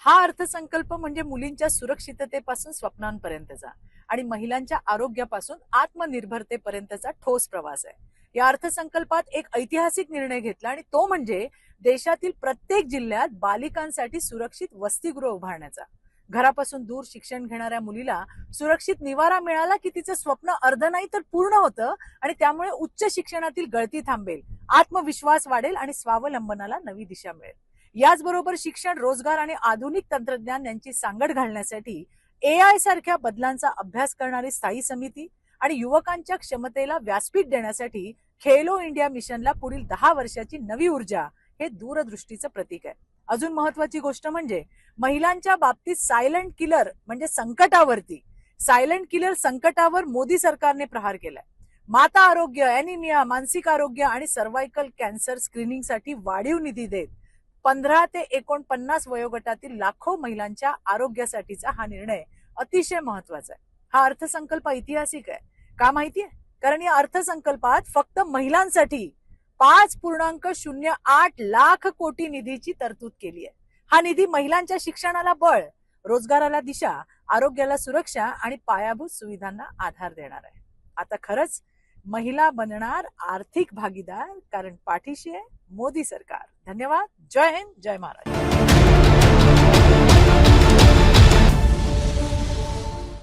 हा अर्थसंकल्प म्हणजे मुलींच्या सुरक्षिततेपासून स्वप्नांपर्यंतचा आणि महिलांच्या आरोग्यापासून आत्मनिर्भरतेपर्यंतचा ठोस प्रवास आहे. या अर्थसंकल्पात एक ऐतिहासिक निर्णय घेतला आणि तो म्हणजे देशातील प्रत्येक जिल्ह्यात बालिकांसाठी सुरक्षित वसतिगृह उभारण्याचा. घरापासून दूर शिक्षण घेणाऱ्या मुलीला सुरक्षित निवारा मिळाला की तिचं स्वप्न अर्ध नाही तर पूर्ण होतं आणि त्यामुळे उच्च शिक्षणातील गळती थांबेल, आत्मविश्वास वाढेल आणि स्वावलंबनाला नवी दिशा मिळेल. याचबरोबर शिक्षण, रोजगार आणि आधुनिक तंत्रज्ञान यांची सांगड घालण्यासाठी AI सारख्या बदलांचा अभ्यास करणारी स्थायी समिती आणि युवकांच्या क्षमतेला व्यासपीठ देण्यासाठी खेलो इंडिया मिशनला पुढील 10 वर्षाची नवी ऊर्जा हे दूरदृष्टीचं प्रतीक आहे. अजून महत्वाची गोष्ट म्हणजे महिलांच्या बाबतीत सायलेंट किलर संकटावर मोदी सरकारने प्रहार केलाय. माता आरोग्य, अॅनिमिया, मानसिक आरोग्य आणि सर्व्हायकल कॅन्सर स्क्रीनिंगसाठी वाढीव निधी देत 15 ते 49 वयोगटातील लाखो महिलांच्या आरोग्यासाठीचा हा निर्णय अतिशय महत्वाचा आहे. हा अर्थसंकल्प ऐतिहासिक आहे. का माहितीये? कारण या अर्थसंकल्पात फक्त महिलांसाठी 5.08 लाख कोटी निधीची तरतूद केली आहे. हा निधी महिलांच्या शिक्षणाला बळ, रोजगाराला दिशा, आरोग्याला सुरक्षा आणि पायाभूत सुविधांना आधार देणार आहे. आता खरंच महिला बनणार आर्थिक भागीदार, कारण पाठीशी आहे मोदी सरकार. धन्यवाद. जय हिंद, जय महाराष्ट्र.